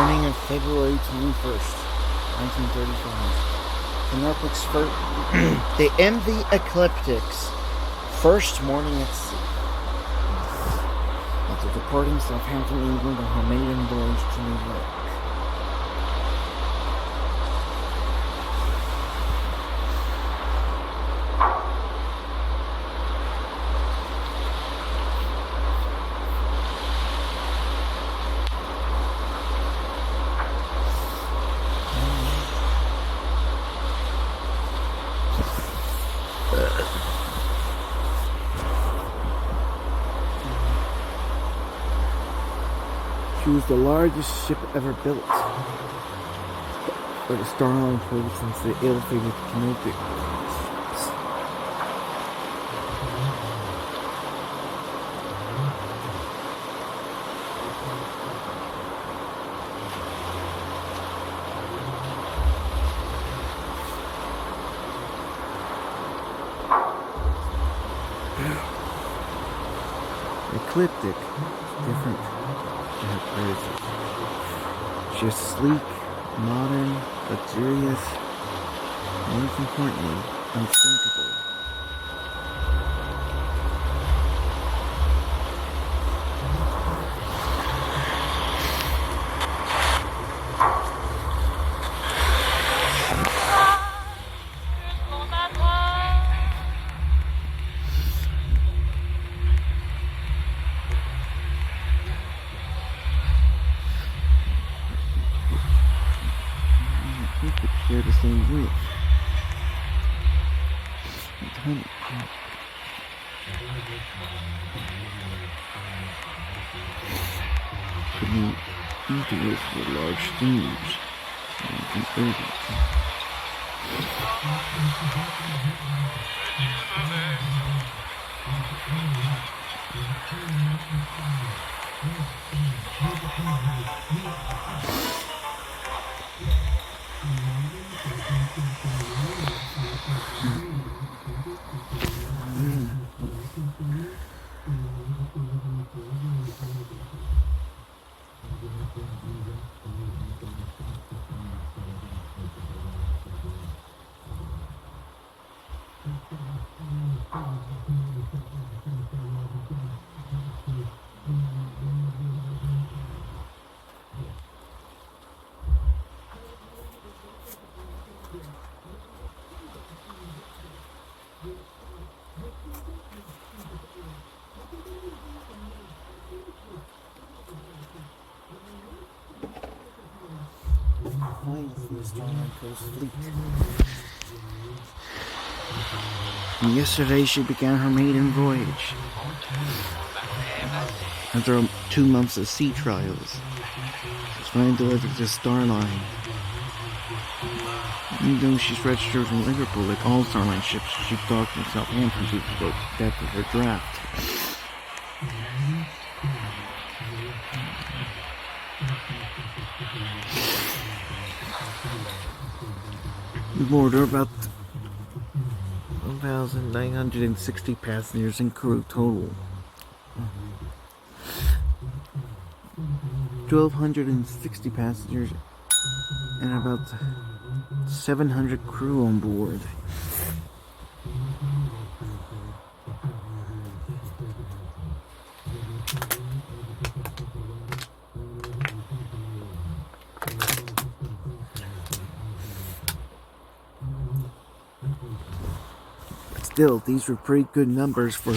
morning of February 21st, 1935. The Norfolk's first, the MV Ecliptic's first morning at sea. After departing Southampton, England, on her maiden voyage to New York. She was the largest ship ever built for the Star Line fleet since the ill-fated Canopic ships. Ecliptic is different. She's sleek, modern, luxurious, and most importantly, unsinkable. I think they share the same width. Could be easier for large steamers. And yesterday she began her maiden voyage. After 2 months of sea trials, she's finally delivered to the Star Line. Even though she's registered in Liverpool like all Star Line ships, she docked in Southampton due to the depth of her draft. We board her about 1,960 passengers and crew total. 1,260 passengers and about 700 crew on board. Still, these were pretty good numbers for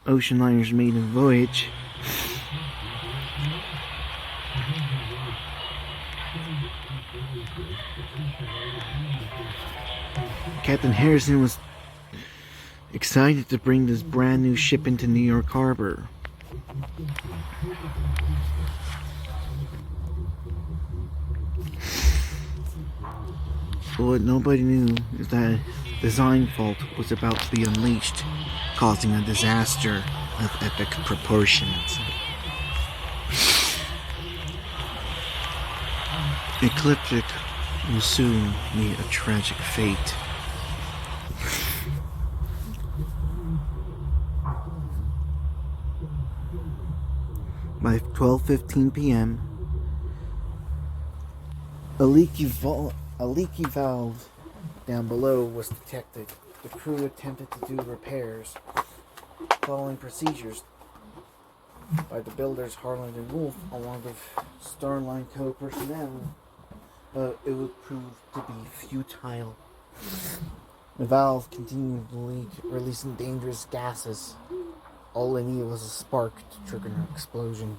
ocean liner's maiden voyage. Captain Harrison was excited to bring this brand new ship into New York Harbor. But what nobody knew is that design fault was about to be unleashed, causing a disaster of epic proportions. Ecliptic will soon meet a tragic fate. By 12:15 p.m., A leaky valve down below was detected. The crew attempted to do repairs, following procedures by the builders Harland and Wolff, along with Starline Co. personnel, but it would prove to be futile. The valve continued to leak, releasing dangerous gases. All it needed was a spark to trigger an explosion.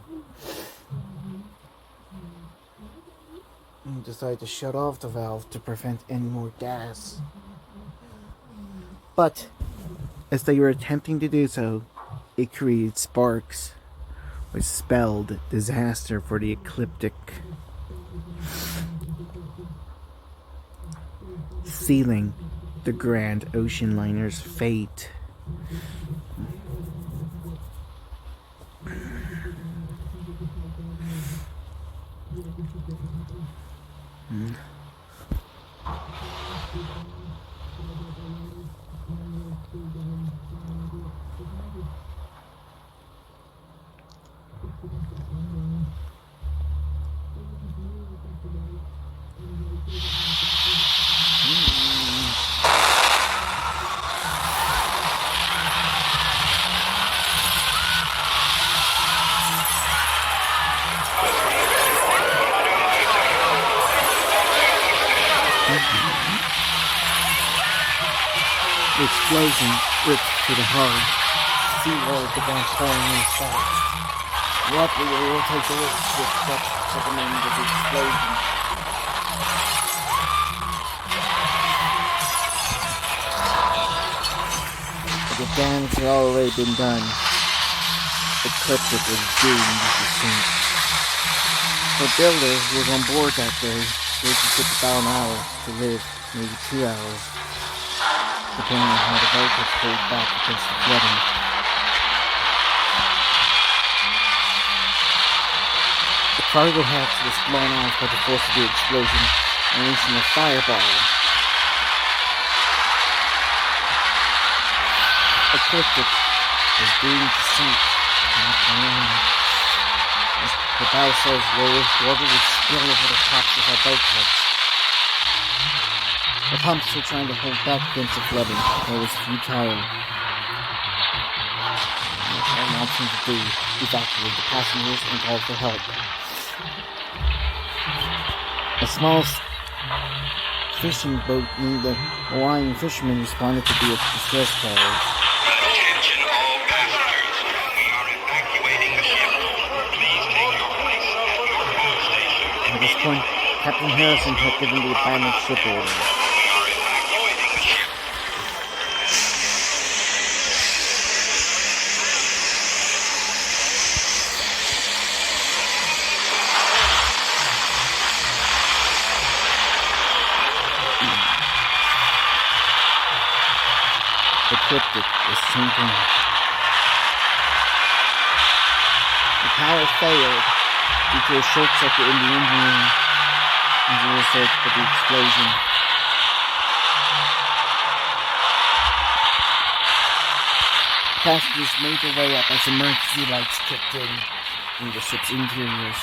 He decided to shut off the valve to prevent any more gas. But, as they were attempting to do so, it created sparks, which spelled disaster for the ecliptic, sealing the Grand Ocean Liner's fate. The explosion ripped through the hull. Seawater began pouring inside. Luckily, they were able to take the risk to stop the moment of the explosion. But the damage had already been done. The ecliptic was doomed to sink. The builder who was on board that day lived to 6,000 hours to live, maybe 2 hours, depending on how the boat was pulled back against the flooding. The cargo hatch was blown off by the force of the explosion, releasing a fireball. Ecliptic was doomed to sink. As the bow sails rose, water would spill over the tops of our boat heads. The pumps were trying to hold back against the flooding, but it was futile. There was one option to do: evacuate the passengers and call for help. A small fishing boat named the Hawaiian Fishermen responded to the distress calls. Attention all passengers. We are evacuating the ship. Please take your place at your home station. At this point, Captain Harrison had given the abandoned ship order. The ecliptic was sinking. The power failed due to a short circuit in the engine as a result of the explosion. Passengers made their way up as emergency lights kicked in the ship's interiors.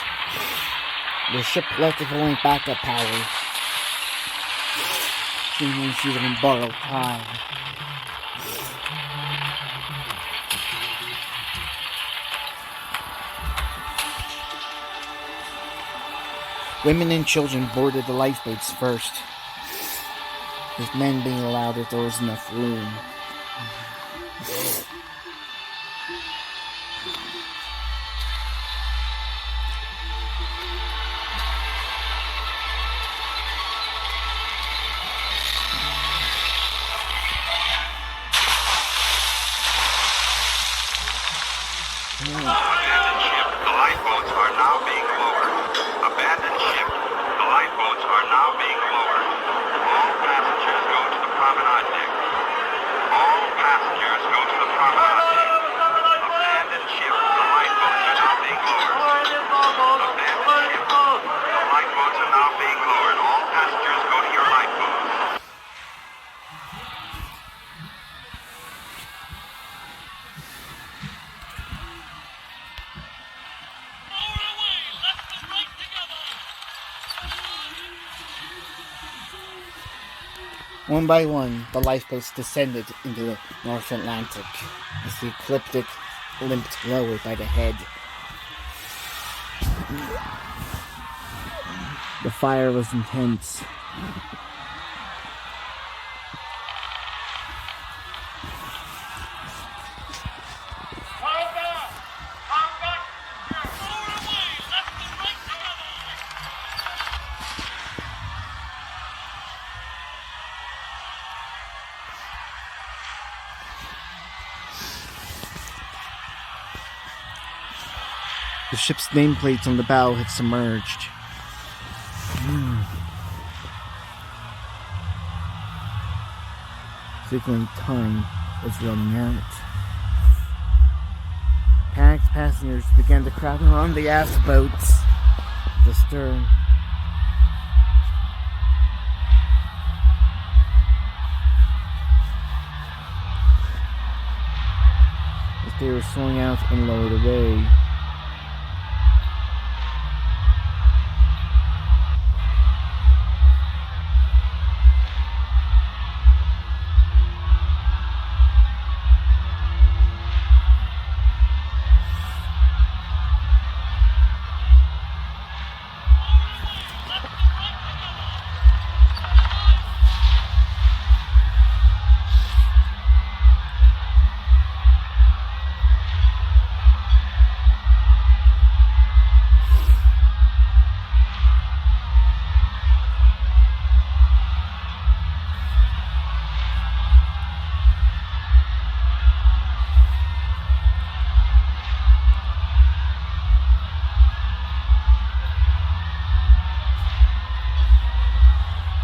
The ship left with only backup power, seemingly she's on borrowed time. Women and children boarded the lifeboats first, with men being allowed if there was enough room. Abandoned ship, the lifeboats are now being lowered. Abandoned ship, the lifeboats are now being lowered. All passengers go to the promenade deck. All passengers go to the promenade One by one, the lifeboats descended into the North Atlantic as the ecliptic limped lower by the head. The fire was intense. The ship's nameplates on the bow had submerged. Signaling time was running out. Panicked passengers began to crowd around the aft boats, the stern. As they were swung out and lowered away.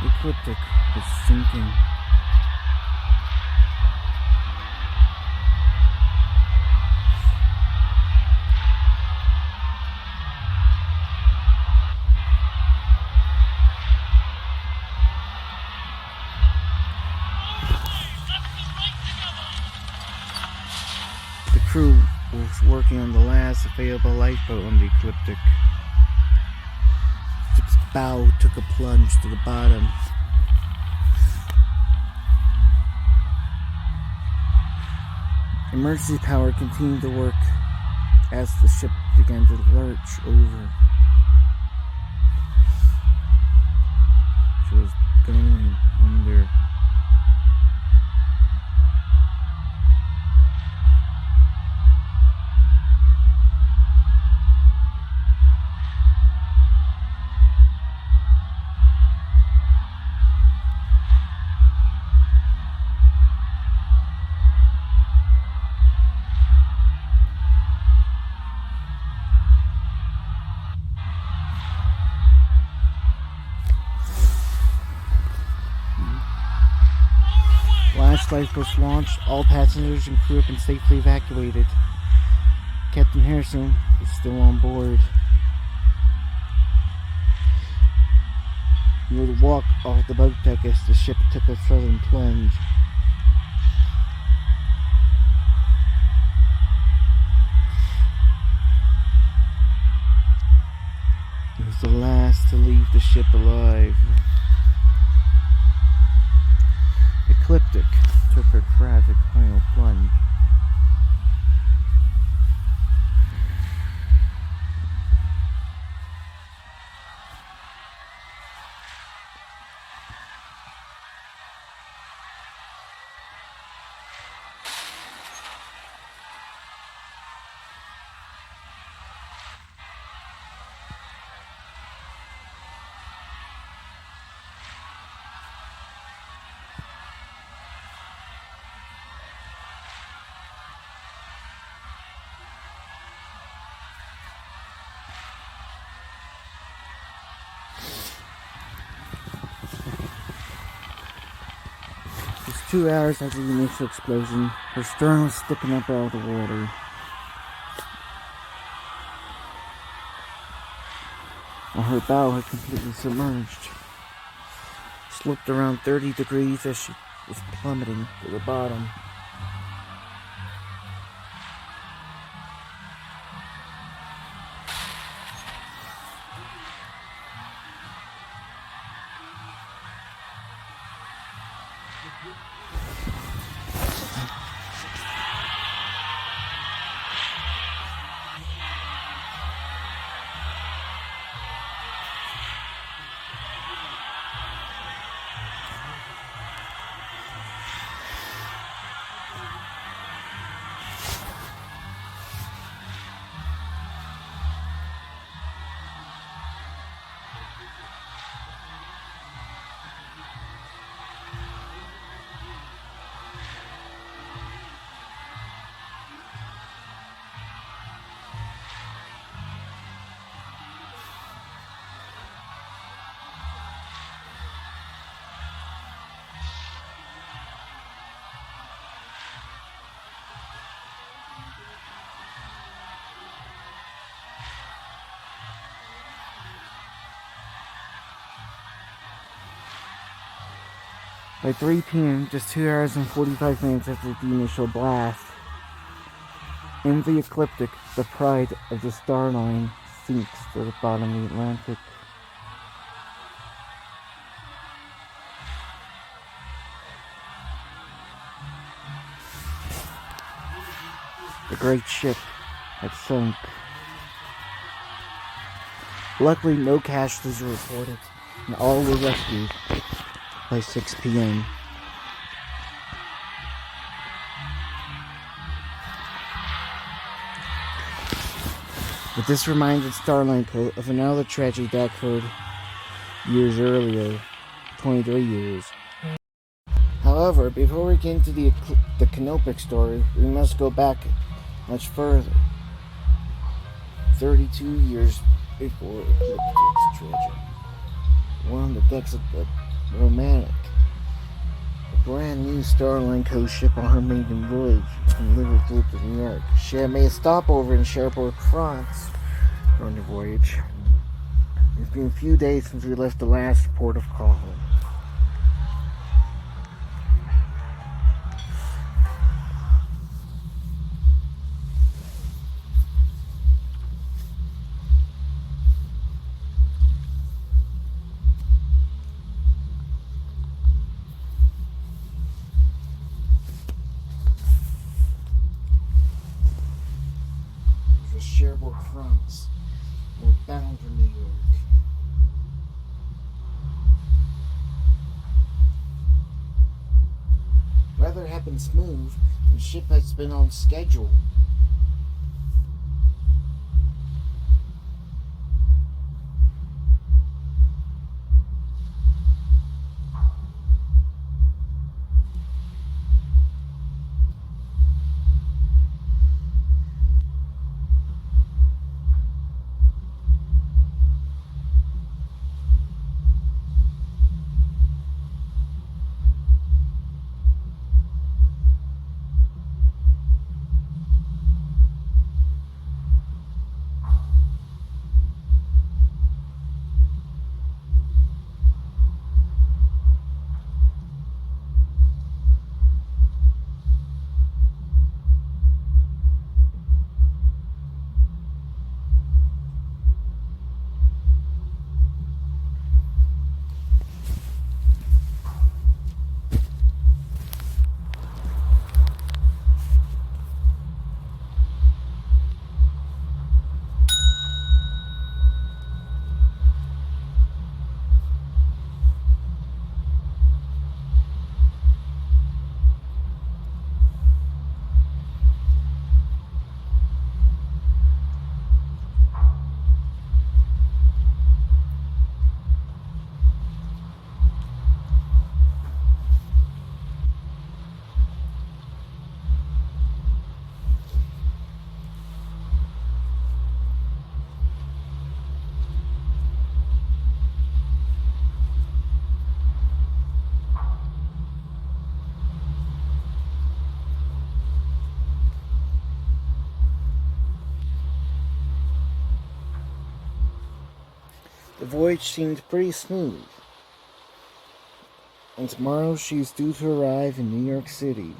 The ecliptic was sinking. The crew was working on the last available lifeboat on the ecliptic. Its bow took a plunge to the bottom. Emergency power continued to work as the ship began to lurch over. She was going under. Last lifeboats launched, all passengers and crew have been safely evacuated. Captain Harrison is still on board. He would walk off the boat deck as the ship took a sudden plunge. He was the last to leave the ship alive. Ecliptic took her tragic final plunge. Just 2 hours after the initial explosion, her stern was sticking up out of the water. While her bow had completely submerged. Sloped around 30 degrees as she was plummeting to the bottom. By 3 p.m., just 2 hours and 45 minutes after the initial blast, in the ecliptic, the Pride of the Star Line sinks to the bottom of the Atlantic. The great ship had sunk. Luckily, no casualties were reported, and all were rescued by 6 p.m. But this reminded Starline Co. of another tragedy that occurred years earlier, 23 years. However, before we get into the canopic story, we must go back much further. 32 years before Ecliptic's tragedy. We're on the decks of the Romantic, a brand new Starline Co. ship on her maiden voyage from Liverpool to New York. She had made a stopover in Cherbourg, France during the voyage. It's been a few days since we left the last port of call. Cherbourg, France. We're bound for New York. Weather had been smooth, and the ship has been on schedule. The voyage seemed pretty smooth, and tomorrow she is due to arrive in New York City.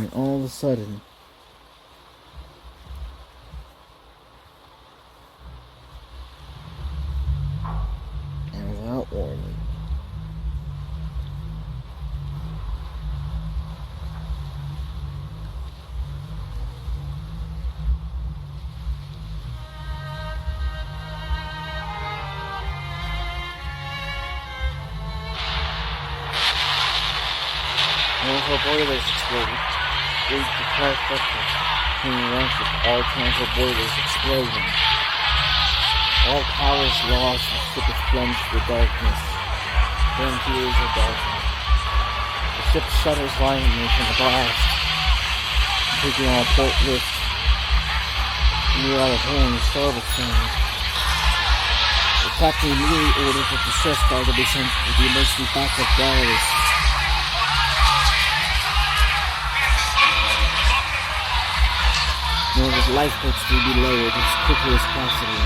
And all of a sudden, and without warning, one of our boilers exploded. Reached the crash vector, between ranks of all kinds of boilers exploding. All powers lost, the ship is plunged to the darkness. Then tears of darkness. The ship shudders violently from the blast, taking on a port lift. Near out of horn, the starboard stand. The captain immediately orders the distress guard to be sent to the emergency backup galleries. One of his lifeboats to be lowered as quickly as possible.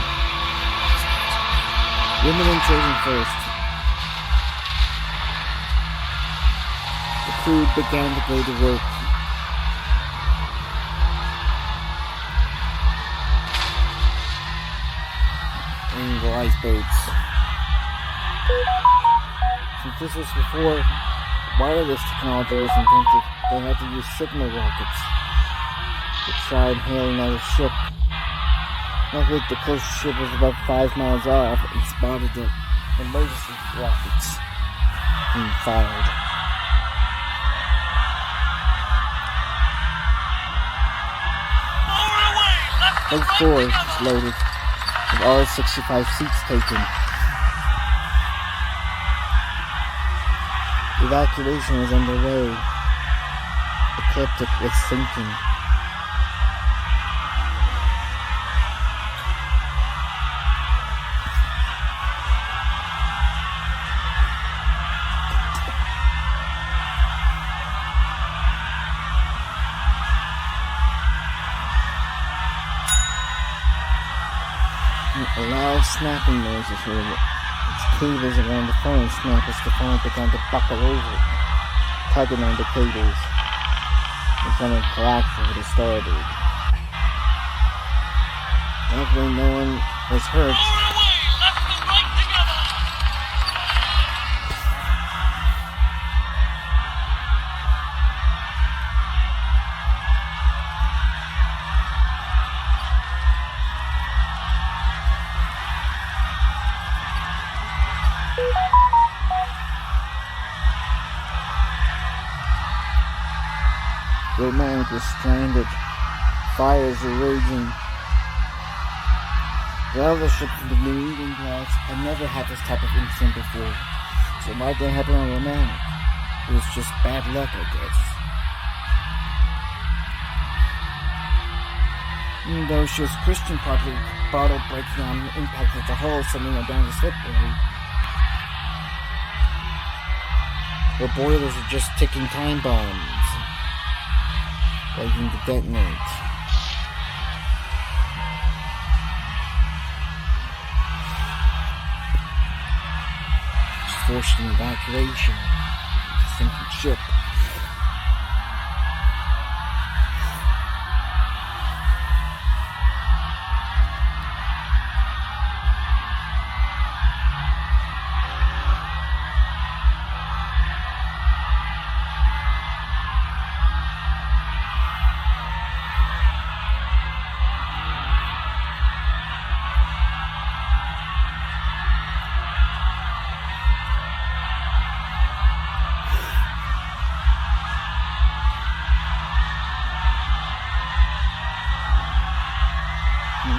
Women and children first. The crew began to go to work. In the lifeboats. Since this was before wireless technology was invented, they had to use signal rockets to try and hail another ship. Luckily, the closest ship was about 5 miles off and spotted the emergency rockets being fired. Boat 4 was loaded with R-65 seats taken. Evacuation was underway. The Ecliptic was sinking. A loud snapping noise was heard. Its cables around the phone snapped as the phone began to buckle over, tugging on the cables. The phone collapsed over the starboard. Luckily, no one was hurt. The man was stranded. Fires were raging. The other ships in the New England class had never had this type of incident before. So why did it happen on Romantic? It was just bad luck, I guess. Even though she was Christian, probably bottle breakdown impacted the hull, sending her down the slipway. Her boilers were just ticking time bombs, waiting to detonate. She's forced an evacuation of the sinking ship.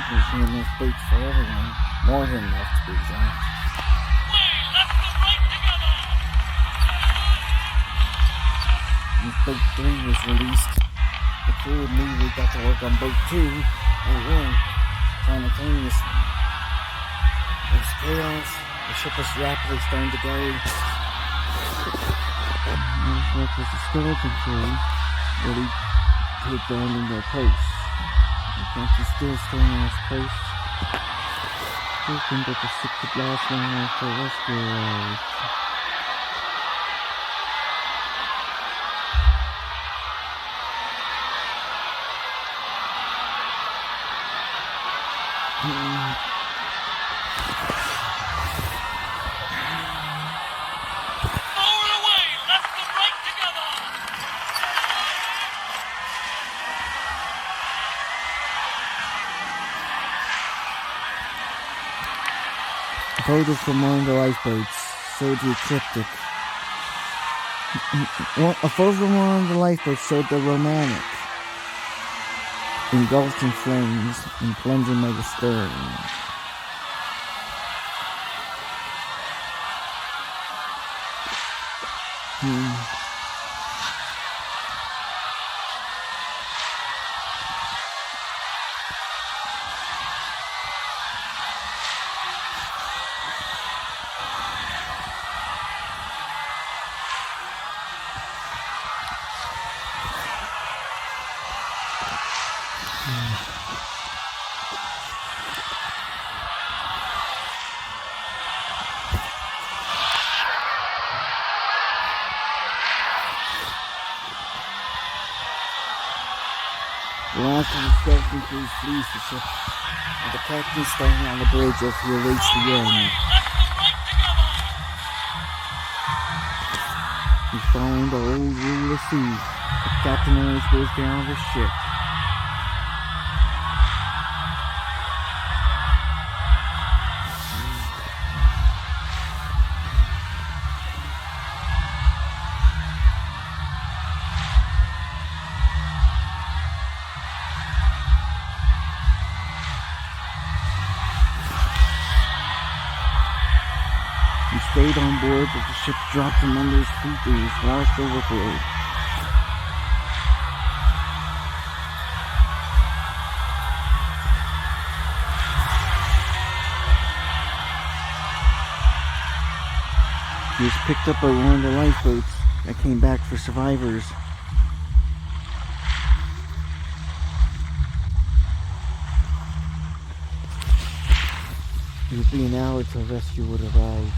There's enough boats for everyone. More than enough to be exact. When boat 3 was released, the crew immediately got to work on boat 2 and 1 simultaneously. There was chaos. The ship was rapidly starting to go. This was the skeleton crew ready to abandon their post. He's still staying in his post, hoping that the ship could last long enough for rescue arrives. Forward away, left and right together. Photos from one of the lifeboats showed the ecliptic. A photo from one of the lifeboats showed the romantic, engulfed in flames and plunging by the stern. The last of the skeleton crew flees the ship, and the captain is standing on the bridge as he awaits the end. He's following the old rule of sea. The captain always goes down the ship. He stayed on board, but the ship dropped him under his feet and he was washed overboard. He was picked up by one of the lifeboats that came back for survivors. It would be an hour till rescue would arrive.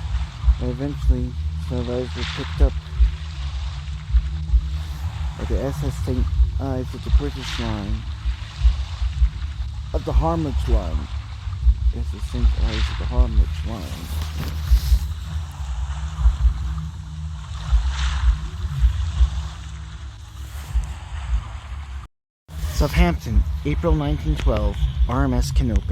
And eventually, survivors were picked up by the SS St. Ives of the British line, of the Harwich line. SS St. Ives of the Harwich line. Southampton, April 1912, RMS Titanic.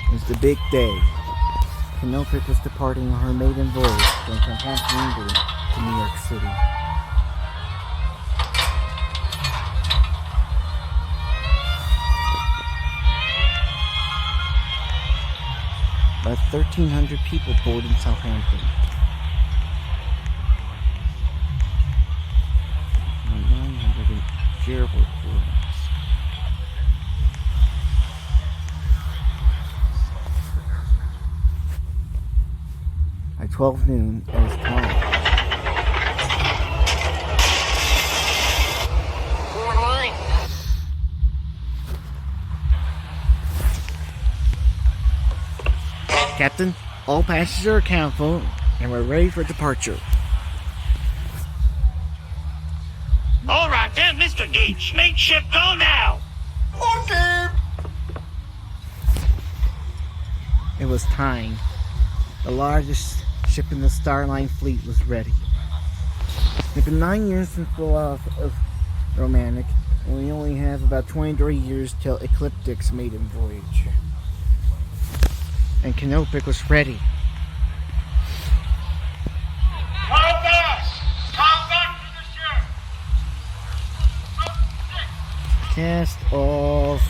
It was the big day. Titanic was departing on her maiden voyage from Southampton, England to New York City. About 1,300 people board in Southampton. 900 in Gerald boardings. By 12 noon, it was time. Captain, all passengers are accounted for, and we're ready for departure. All right then, Mr. Gates, make ship go now. Okay. It was time. The largest ship in the Starline fleet was ready. It had been 9 years since the loss of Romantic, and we only have about 23 years till Ecliptic's maiden voyage. And Titanic was ready. Come back to the ship. Cast off.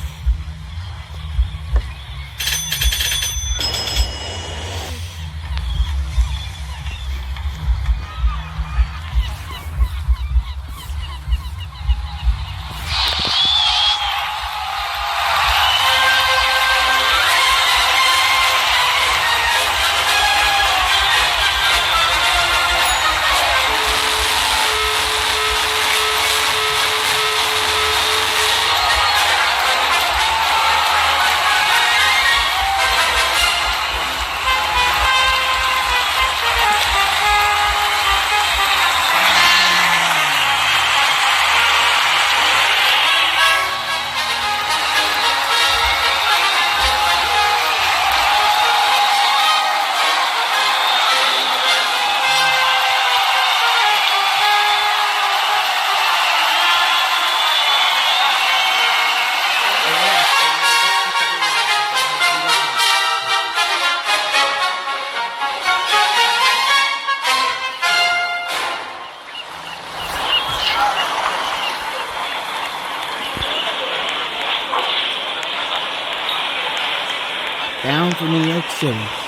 Bound for New York City.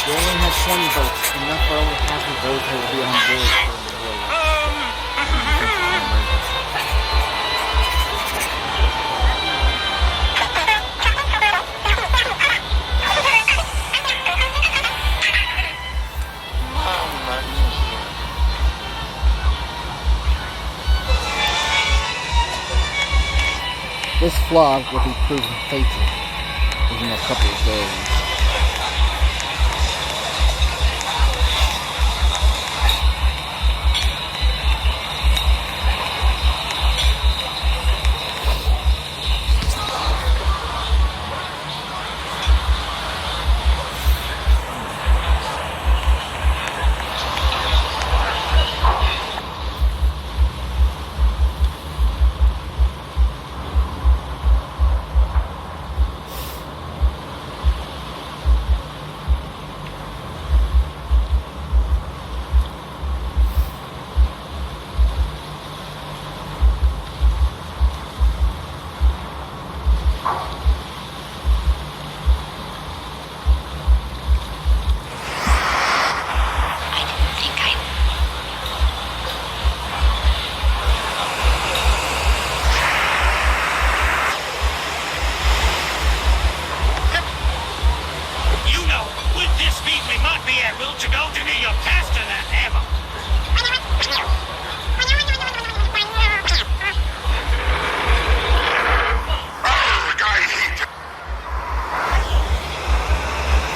They only have 20 votes, enough for over half of those who will be on board for the This vlog will be proven fatal within a couple of days.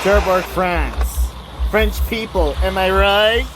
Cherbourg, France. French people, am I right?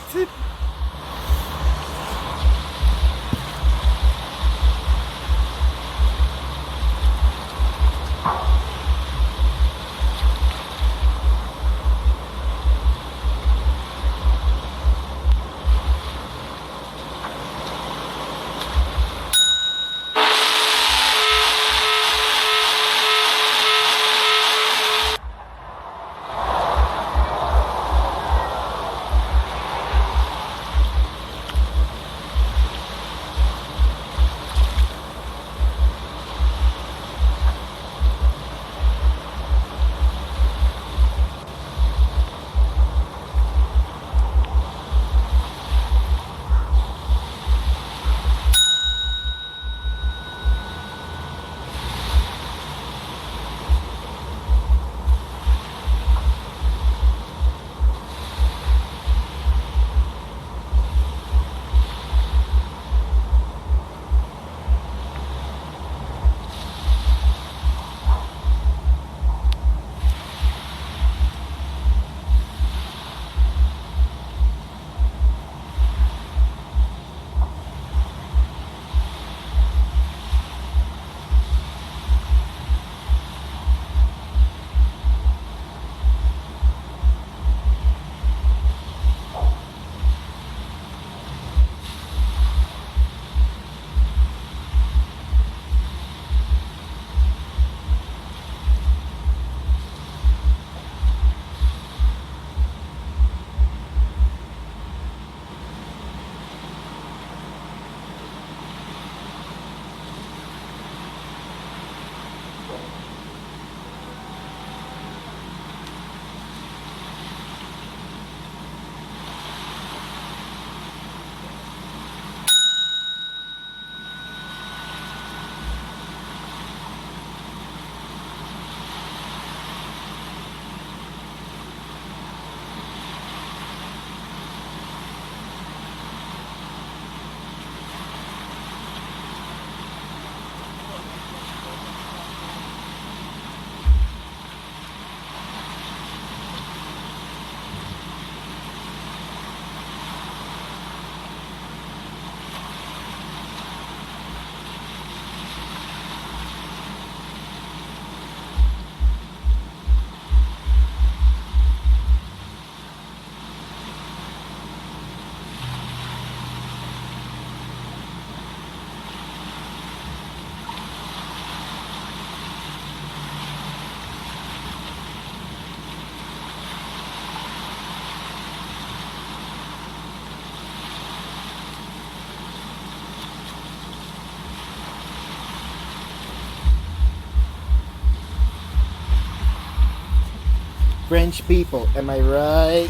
French people, am I right?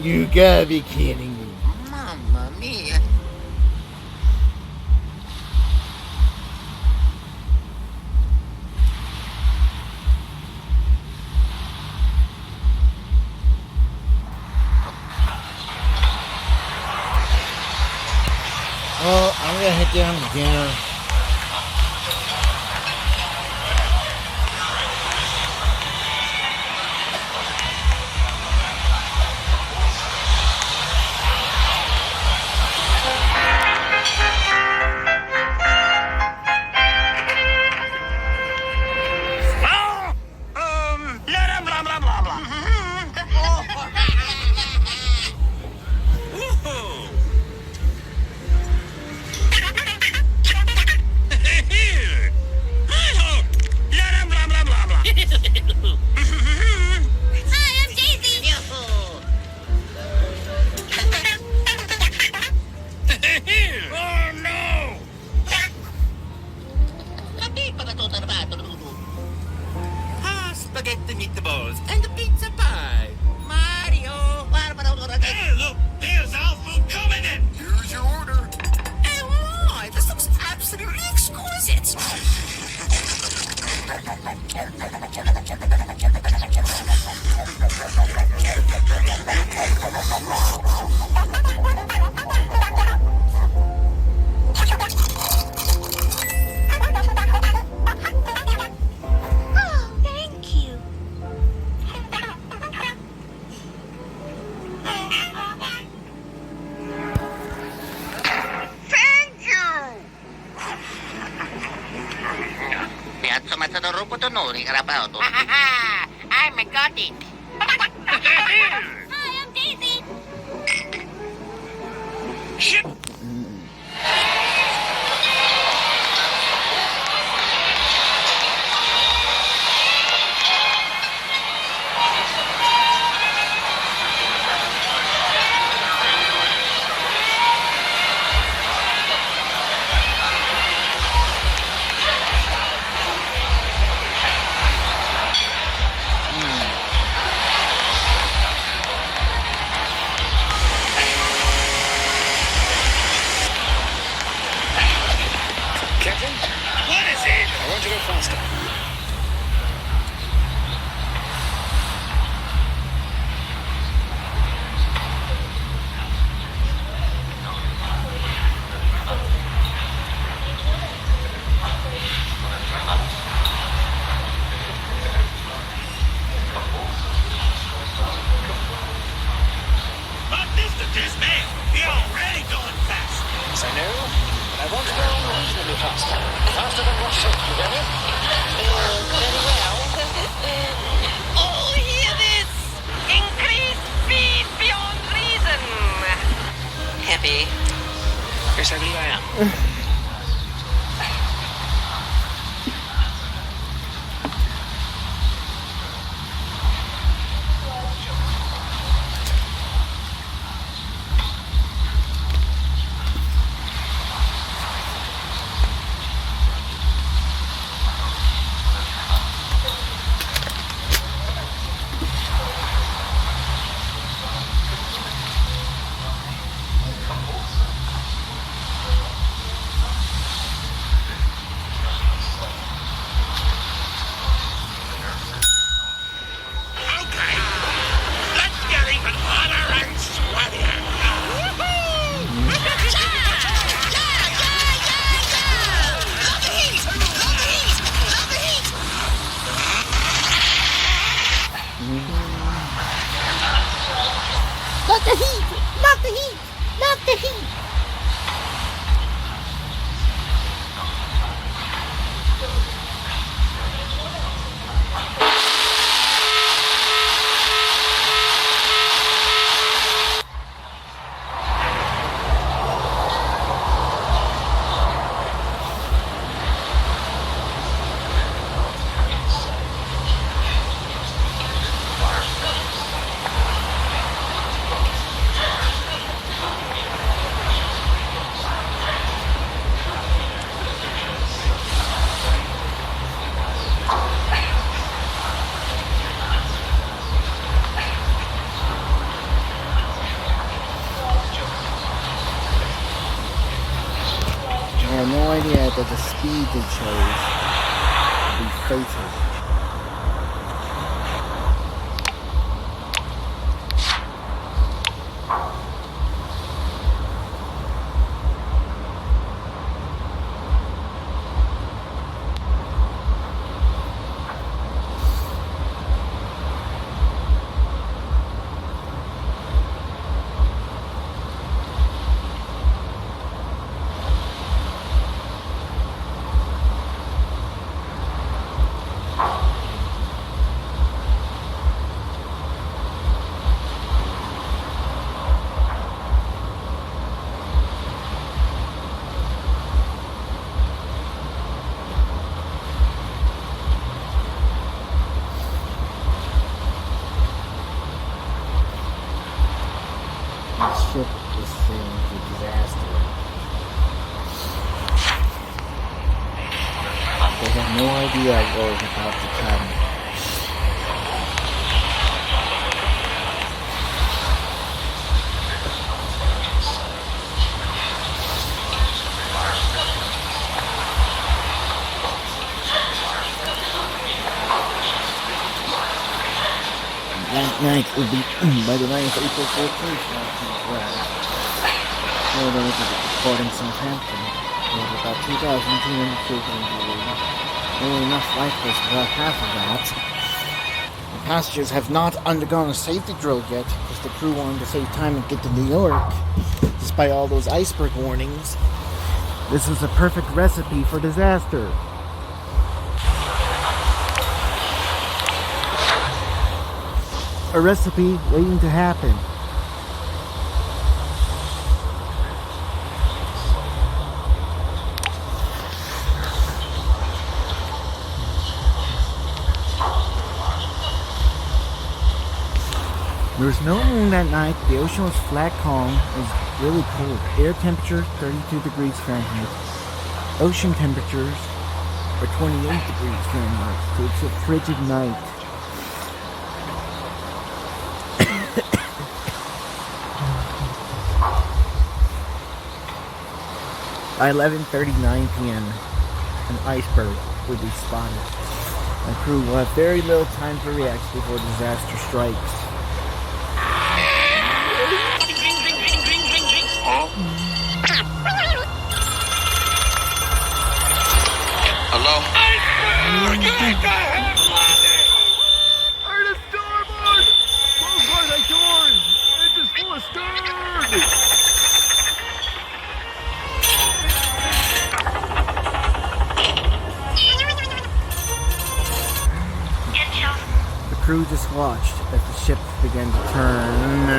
You gotta be kidding me. Mamma mia. Well, I'm gonna head down to dinner. Blah, blah, blah, blah, blah. Woohoo! Blah, blah, blah, blah. Hi, I'm Daisy. Oh no! Spaghetti meatballs and pizza pie. Mario. Hey, look, there's our food coming in. Here's your order. Oh my, this looks absolutely exquisite. Oh, thank you. Piazza Matador Potonori, Rapato. I'm a gothic. Hi, I'm Daisy. Shit! faster. Faster than your ship, you get it? Very well. Oh, hear this! Increase speed beyond reason! Happy? Yes, I believe I am. Okay. Let's get even hotter and sweatier. Love the heat! Love the heat! Love the heat! Not the heat! Not the heat! Not the heat! I had no idea that the speed they chose would be fatal. The ship is sailing to disaster. They have no idea what is about to come. That night will be by the night of April 14th, 1912. Well, then we can get recording Southampton. We have about 2,200 children in the room. Only enough lifeboats for about half of that. The passengers have not undergone a safety drill yet, because the crew wanted to save time and get to New York, despite all those iceberg warnings. This was a perfect recipe for disaster. A recipe waiting to happen. There was no moon that night. The ocean was flat calm. It was really cold. Air temperature 32 degrees Fahrenheit. Ocean temperatures are 28 degrees Fahrenheit. So it's a frigid night. By 11:39 p.m., an iceberg will be spotted. The crew will have very little time to react before disaster strikes. Hello? Ernest Starboard! Close by the doors! Engine's full of stern! crew just watched as the ship began to turn.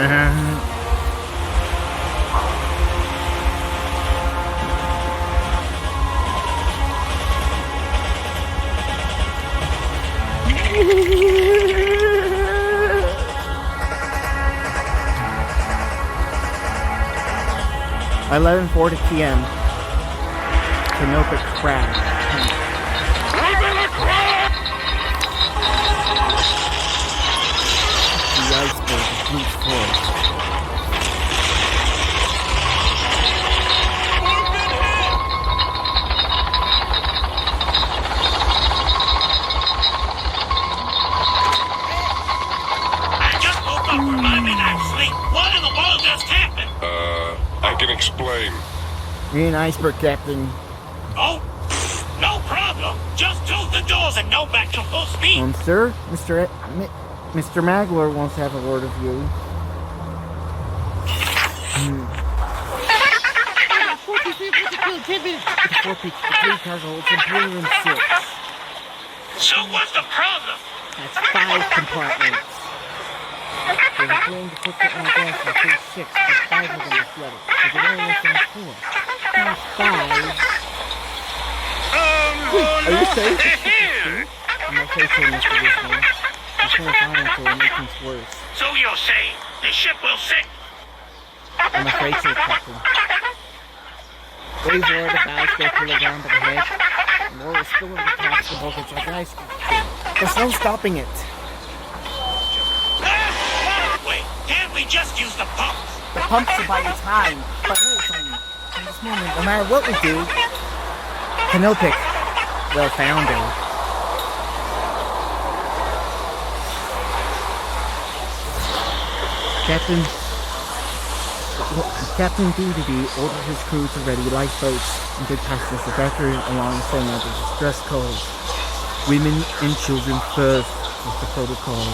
At 11:40 p.m., Canopic crashed. The iceberg brute force. I just woke up from my midnight sleep. What in the world just happened? I can explain. You're an iceberg, Captain. Oh, no problem. Just close the doors and go back to full speed. Sir, Mr. Magler wants to have a word of you. 4 peaks, the three cargo holds from 3 and 6. So what's the problem? That's 5 compartments. There's a plane to put it on gas in phase 6, but 5 of them are flooded. So the only left on 4. That's 5. Are you safe? I'm okay, sir, Mr. Wisdom. You can't find until it makes things worse. So you're saying the ship will sink? I'm afraid so, Captain. Waves roar the bows, go pull it down to the head. And more will spill over the tops of the bulkheads like an ice cream. There's no stopping it. Wait, can't we just use the pumps? The pumps are by your time. But no, Tony. In this moment, no matter what we do, Canopic will founder. Captain DDD ordered his crew to ready lifeboats and good passengers evacuated along the same as a distress call. Women and children first was the protocol.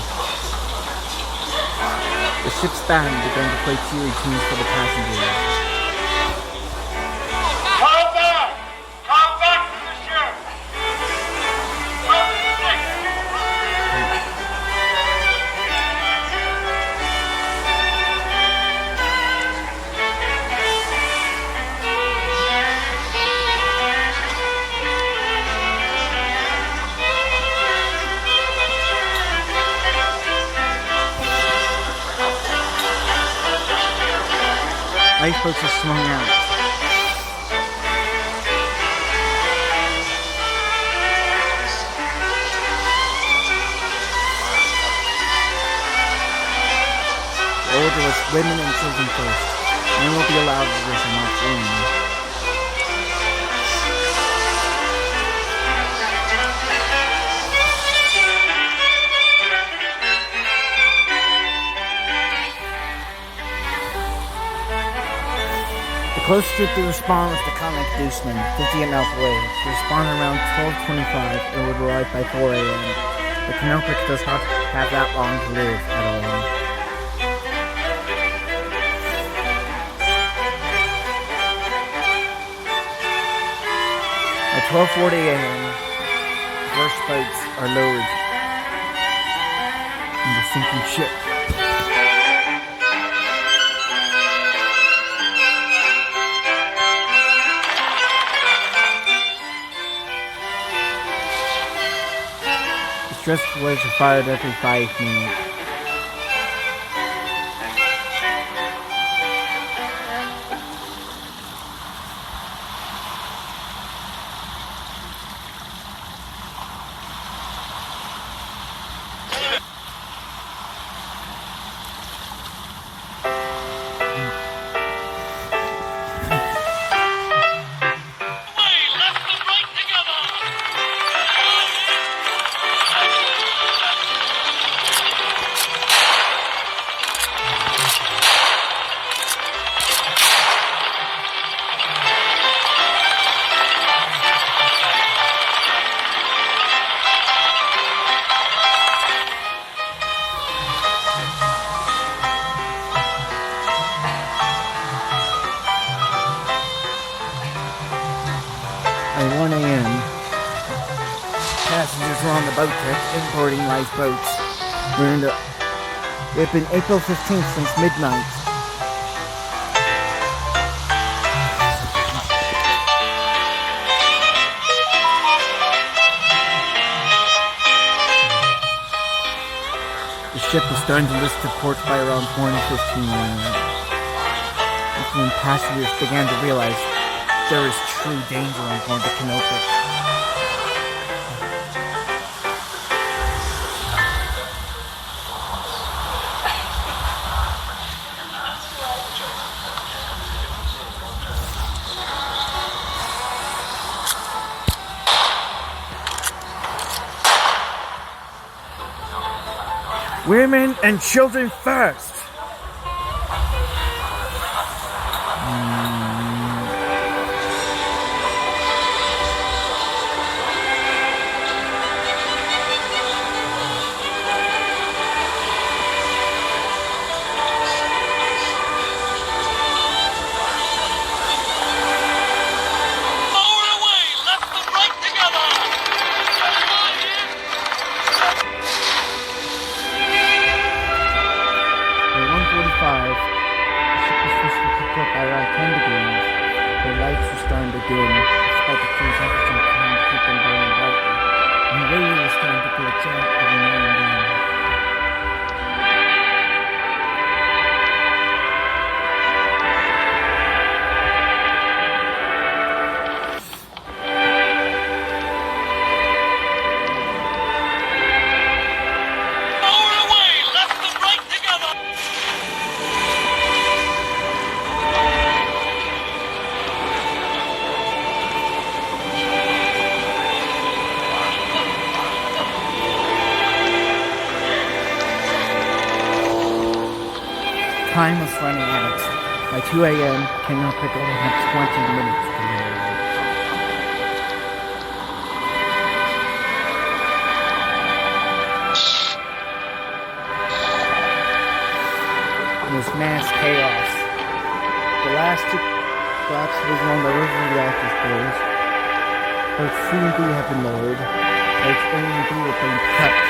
The ship's band began to play cheery tunes for the passengers. Come back to the ship! Lifeboats are swung out. The order was women and children first. Men will be allowed to listen off only. The closest to respond was the comic Deuceman, 50 miles away. He responded around 12:25 and would arrive by 4 a.m. The Canopic does not have that long to live at all. At 12:40 a.m., the first boats are lowered in the sinking ship. Distress flares are fired every 5 minutes. At 1 a.m., passengers were on the boat deck importing lifeboats. It's been April 15th since midnight. The ship was starting to list to port by around 4:15 a.m. That's when passengers began to realize there is true danger on board the Canopus. Women and children first! By around 10 degrees, the lights were starting to dim, despite the crew's efforts to keep them burning brightly, and the radio was starting to glitch out every now and then. Time was running out. By 2 a.m., Canopus only had 20 minutes to live. It was mass chaos. The last two collapse was on the river reactor floors. Both C and D have been lowered. Both A and B have been cut.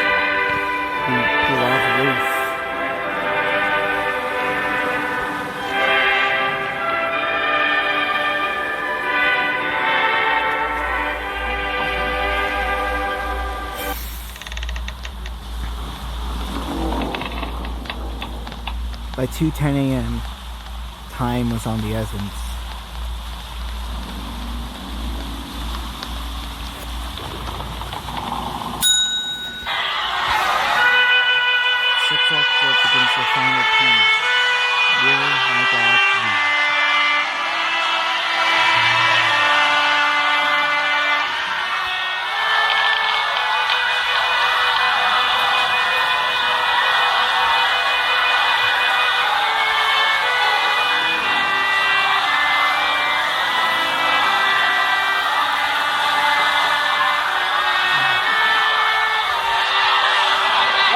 The off roof. By 2:10 a.m., time was on the essence. Shipwreck Fort begins their final piece. Really, my God, please.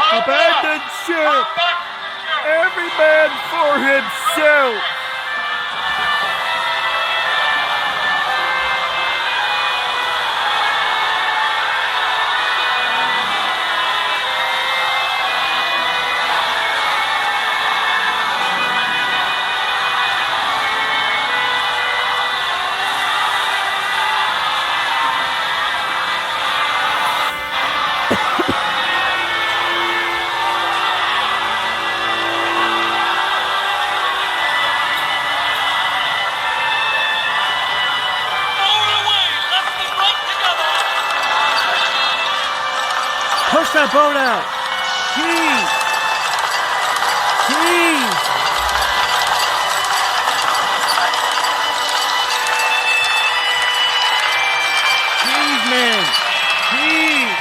Abandon ship! Every man for himself! Push that boat out! Jeez! Jeez! Jeez, man! Jeez!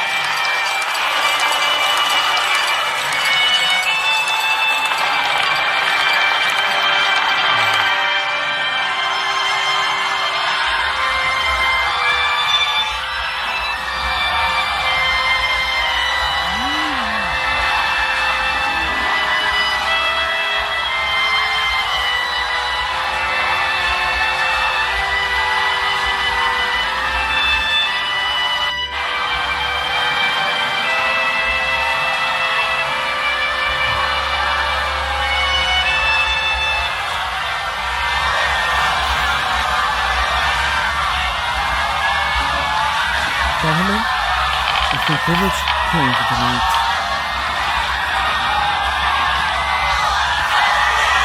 think village came to tonight.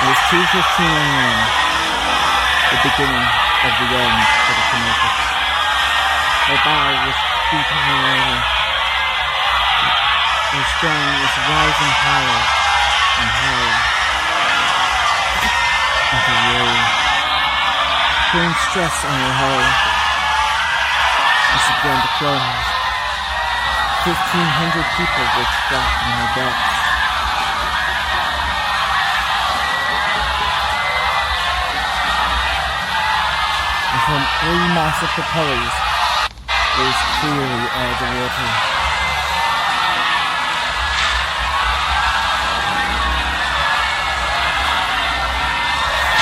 It was 2:15 a.m. The beginning of the end for the Connecticut. My bow was beating her over. Her storm was rising higher and higher into roll, putting stress on her hull. As she began to close, 1,500 people were trapped in her decks. And from 3 massive propellers rose clearly out of the water.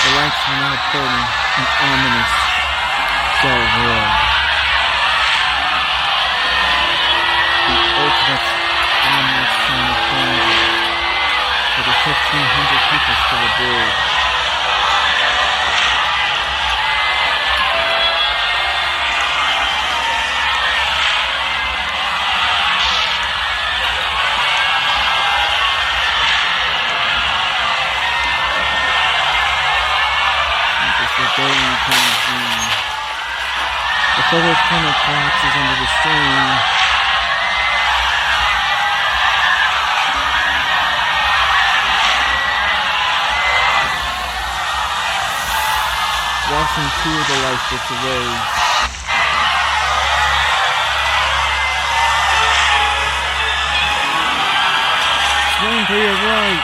The lights were now burning an ominous, dull roar. The ultimate ominous sign of danger for the 1,500 people still aboard. The photo camera collapses under the strain. Washing 2 of the lifeboats away. Swing to your right.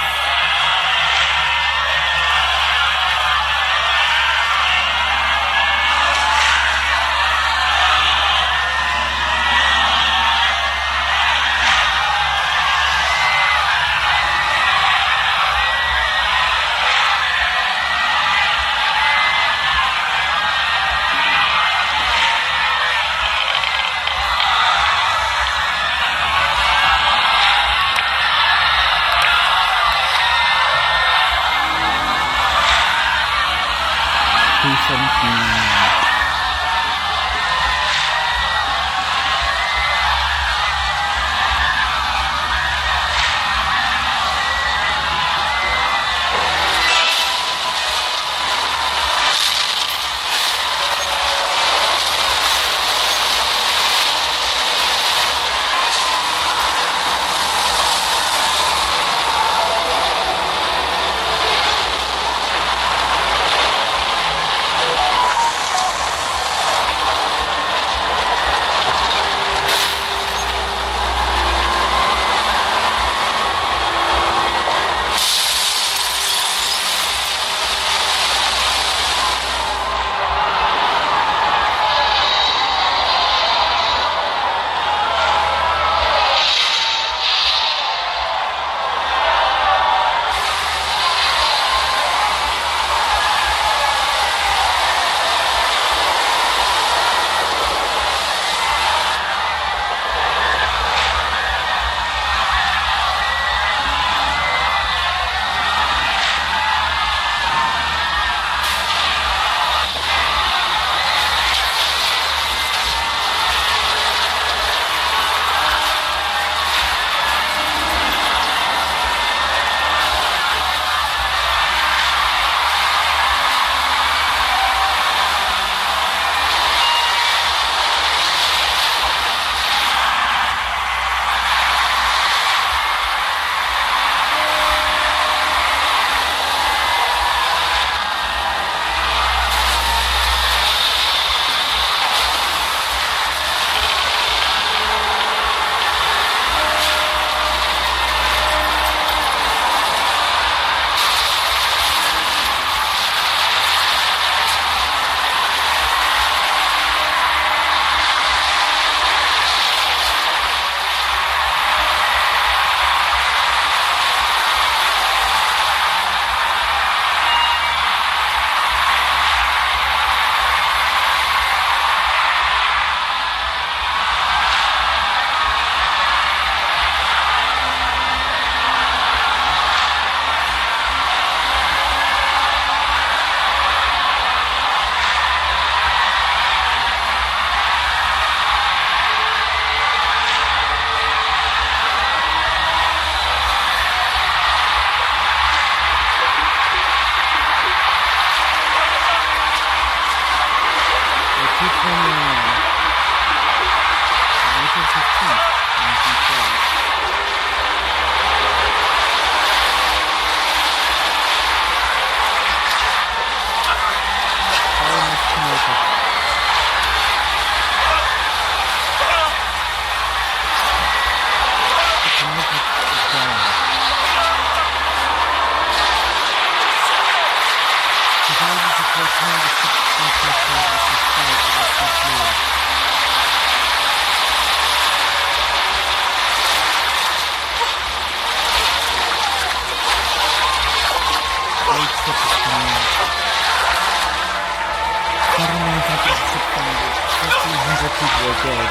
people are dead.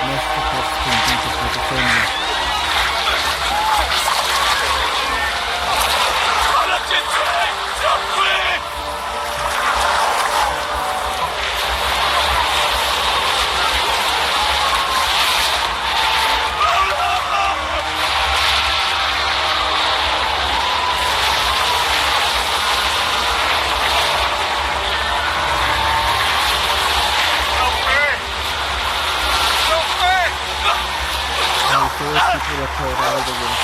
Most of us can be to hypothermia. Four people are killed out of the room.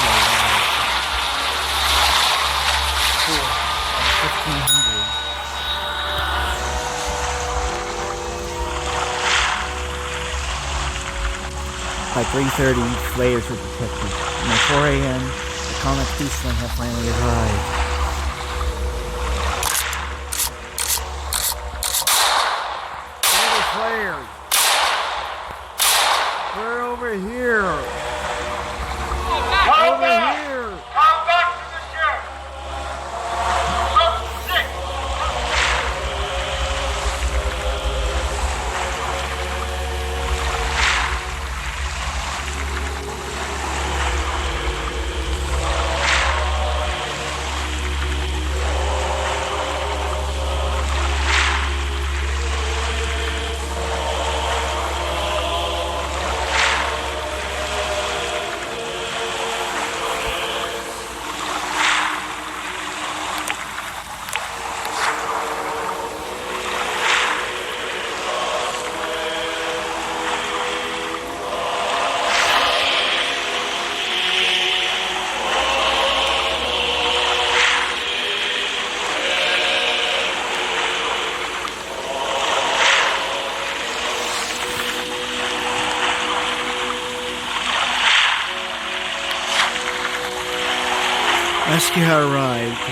1,500. By 3:30, flayers were detected. And by 4 a.m., the comic beastmen have finally arrived. Where are the players? They're over here. Over here. Come back to the ship! Something sick! Rescue arrived.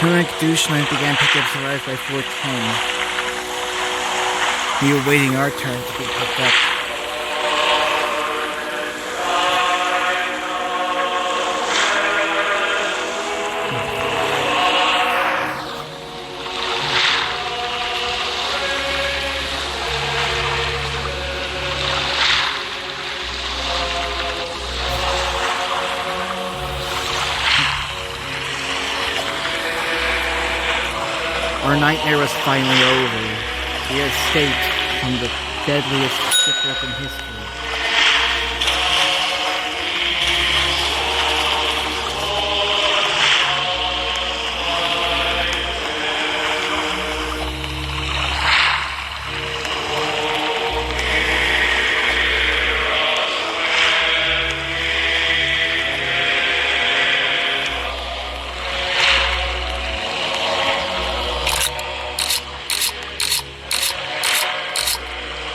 Comic doucheman began pickups arrived by 4:10. We were waiting our turn to be picked up. Our nightmare was finally over. We escaped from the deadliest shipwreck in history.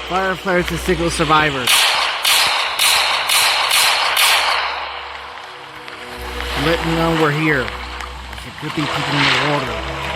Firefighters to signal survivors. Let them know we're here. There could be people in the water.